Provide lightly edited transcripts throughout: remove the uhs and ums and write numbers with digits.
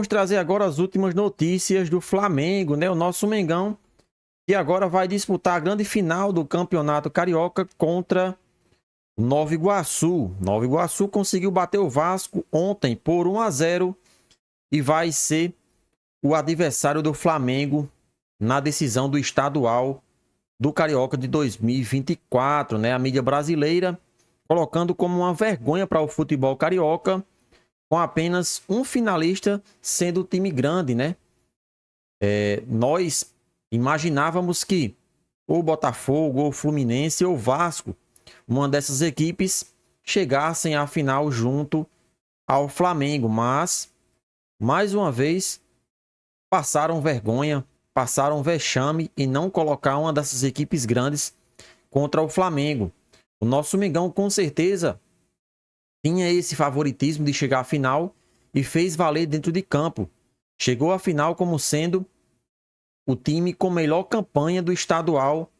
Vamos trazer agora as últimas notícias do Flamengo, né? O nosso Mengão, que agora vai disputar a grande final do Campeonato Carioca contra o Nova Iguaçu. Nova Iguaçu conseguiu bater o Vasco ontem por 1-0 e vai ser o adversário do Flamengo na decisão do estadual do Carioca de 2024, né? A mídia brasileira colocando como uma vergonha para o futebol carioca, com apenas um finalista sendo o time grande, né? Nós imaginávamos que o Botafogo, o Fluminense ou o Vasco, uma dessas equipes, chegassem à final junto ao Flamengo, mas, mais uma vez, passaram vergonha, passaram vexame e não colocar uma dessas equipes grandes contra o Flamengo. O nosso Mengão, com certeza, tinha esse favoritismo de chegar à final e fez valer dentro de campo. Chegou à final como sendo o time com melhor campanha do estadual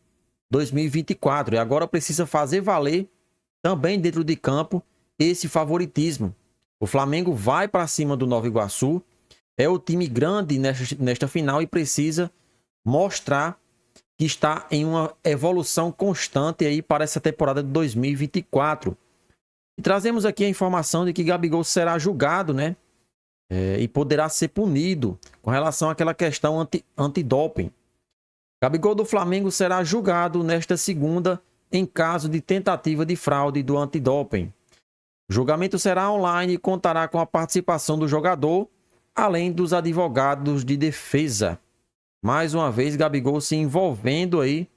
2024 e agora precisa fazer valer também dentro de campo esse favoritismo. O Flamengo vai para cima do Nova Iguaçu, é o time grande nesta final e precisa mostrar que está em uma evolução constante aí para essa temporada de 2024. E trazemos aqui a informação de que Gabigol será julgado, né? E poderá ser punido com relação àquela questão antidoping. Gabigol do Flamengo será julgado nesta segunda em caso de tentativa de fraude do antidoping. O julgamento será online e contará com a participação do jogador, além dos advogados de defesa. Mais uma vez, Gabigol se envolvendo aí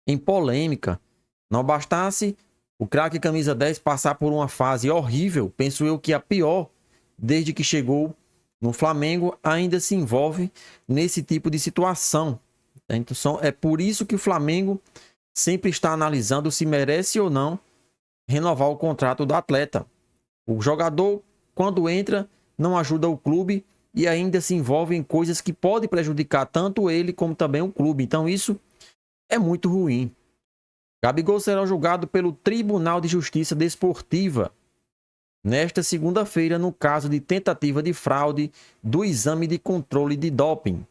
em polêmica. Não bastasse o craque camisa 10 passar por uma fase horrível, penso eu que a pior desde que chegou no Flamengo, ainda se envolve nesse tipo de situação. Então, é por isso que o Flamengo sempre está analisando se merece ou não renovar o contrato do atleta. O jogador, quando entra, não ajuda o clube e ainda se envolve em coisas que podem prejudicar tanto ele como também o clube. Então isso é muito ruim. Gabigol será julgado pelo Tribunal de Justiça Desportiva nesta segunda-feira no caso de tentativa de fraude do exame de controle de doping.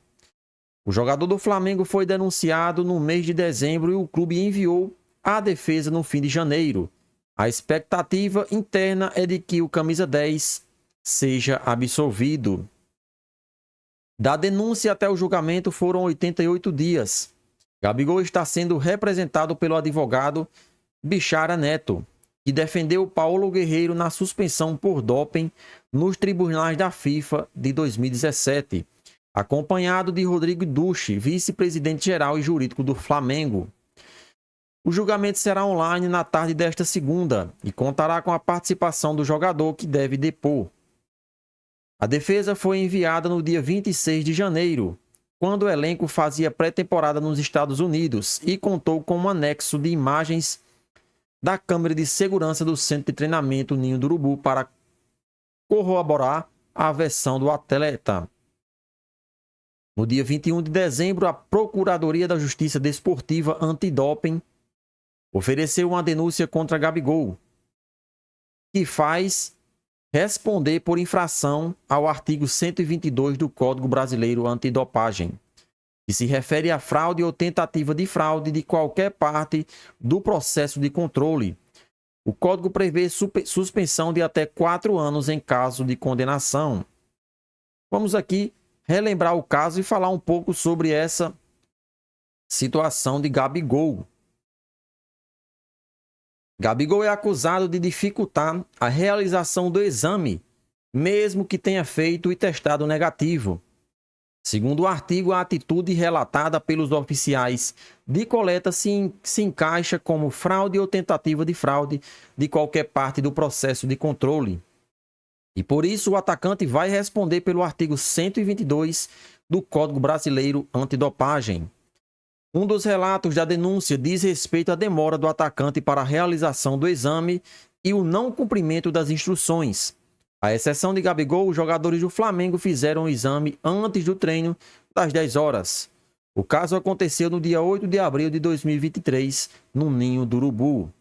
O jogador do Flamengo foi denunciado no mês de dezembro e o clube enviou a defesa no fim de janeiro. A expectativa interna é de que o camisa 10 seja absolvido. Da denúncia até o julgamento foram 88 dias. Gabigol está sendo representado pelo advogado Bichara Neto, que defendeu Paulo Guerreiro na suspensão por doping nos tribunais da FIFA de 2017, acompanhado de Rodrigo Duche, vice-presidente geral e jurídico do Flamengo. O julgamento será online na tarde desta segunda e contará com a participação do jogador que deve depor. A defesa foi enviada no dia 26 de janeiro, quando o elenco fazia pré-temporada nos Estados Unidos e contou com um anexo de imagens da câmera de segurança do centro de treinamento Ninho do Urubu para corroborar a versão do atleta. No dia 21 de dezembro, a Procuradoria da Justiça Desportiva Antidoping ofereceu uma denúncia contra Gabigol, que faz responder por infração ao artigo 122 do Código Brasileiro Antidopagem, que se refere à fraude ou tentativa de fraude de qualquer parte do processo de controle. O Código prevê suspensão de até 4 anos em caso de condenação. Vamos aqui relembrar o caso e falar um pouco sobre essa situação de Gabigol. Gabigol é acusado de dificultar a realização do exame, mesmo que tenha feito e testado negativo. Segundo o artigo, a atitude relatada pelos oficiais de coleta se encaixa como fraude ou tentativa de fraude de qualquer parte do processo de controle. E por isso o atacante vai responder pelo artigo 122 do Código Brasileiro Antidopagem. Um dos relatos da denúncia diz respeito à demora do atacante para a realização do exame e o não cumprimento das instruções. À exceção de Gabigol, os jogadores do Flamengo fizeram o exame antes do treino das 10 horas. O caso aconteceu no dia 8 de abril de 2023, no Ninho do Urubu.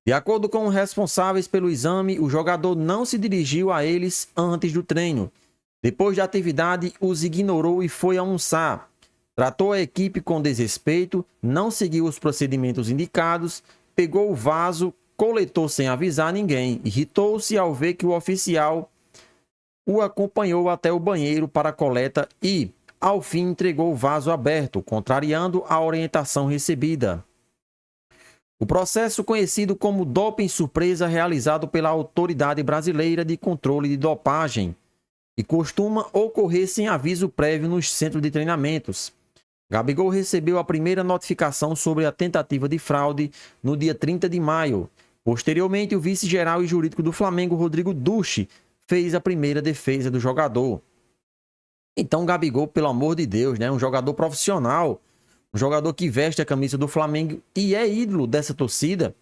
De acordo com os responsáveis pelo exame, o jogador não se dirigiu a eles antes do treino. Depois da atividade, os ignorou e foi almoçar. Tratou a equipe com desrespeito, não seguiu os procedimentos indicados, pegou o vaso, coletou sem avisar ninguém, irritou-se ao ver que o oficial o acompanhou até o banheiro para a coleta e, ao fim, entregou o vaso aberto, contrariando a orientação recebida. O processo, conhecido como doping surpresa, realizado pela Autoridade Brasileira de Controle de Dopagem e costuma ocorrer sem aviso prévio nos centros de treinamentos. Gabigol recebeu a primeira notificação sobre a tentativa de fraude no dia 30 de maio. Posteriormente, o vice-geral e jurídico do Flamengo, Rodrigo Duche, fez a primeira defesa do jogador. Então, Gabigol, pelo amor de Deus, né? Um jogador profissional, um jogador que veste a camisa do Flamengo e é ídolo dessa torcida,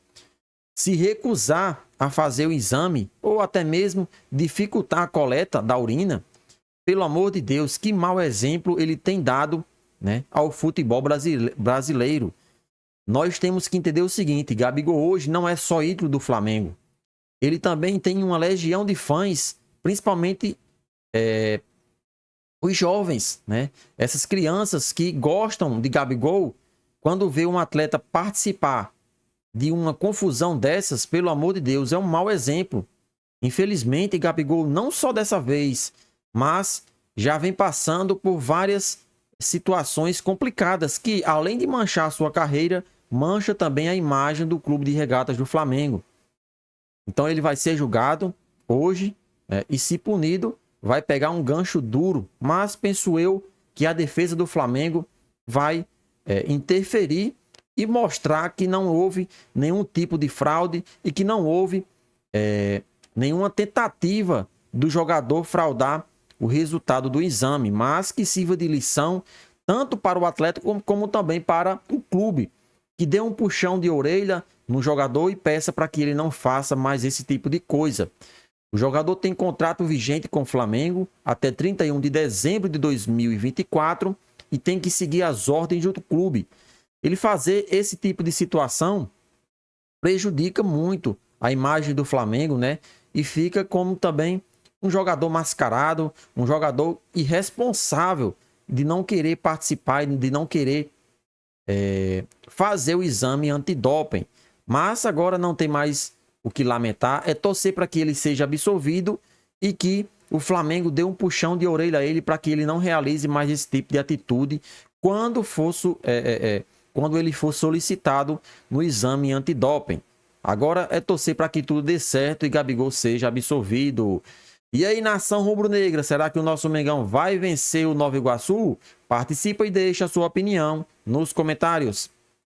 se recusar a fazer o exame ou até mesmo dificultar a coleta da urina, pelo amor de Deus, que mau exemplo ele tem dado, né, ao futebol brasileiro. Nós temos que entender o seguinte: Gabigol hoje não é só ídolo do Flamengo. Ele também tem uma legião de fãs, principalmente os jovens, né? Essas crianças que gostam de Gabigol, quando vê um atleta participar de uma confusão dessas, pelo amor de Deus, é um mau exemplo. Infelizmente, Gabigol, não só dessa vez, mas já vem passando por várias situações complicadas que, além de manchar a sua carreira, mancha também a imagem do Clube de Regatas do Flamengo. Então ele vai ser julgado hoje, né, e se punido, vai pegar um gancho duro, mas penso eu que a defesa do Flamengo vai interferir e mostrar que não houve nenhum tipo de fraude e que não houve nenhuma tentativa do jogador fraudar o resultado do exame, mas que sirva de lição tanto para o atleta como também para o clube, que dê um puxão de orelha no jogador e peça para que ele não faça mais esse tipo de coisa. O jogador tem contrato vigente com o Flamengo até 31 de dezembro de 2024 e tem que seguir as ordens do clube. Ele fazer esse tipo de situação prejudica muito a imagem do Flamengo, né? E fica como também um jogador mascarado, um jogador irresponsável de não querer participar, de não querer fazer o exame antidoping. Mas agora não tem mais o que lamentar, é torcer para que ele seja absolvido e que o Flamengo dê um puxão de orelha a ele para que ele não realize mais esse tipo de atitude quando ele for solicitado no exame antidoping. Agora é torcer para que tudo dê certo e Gabigol seja absolvido. E aí, nação rubro-negra, será que o nosso Mengão vai vencer o Nova Iguaçu? Participa e deixa a sua opinião nos comentários.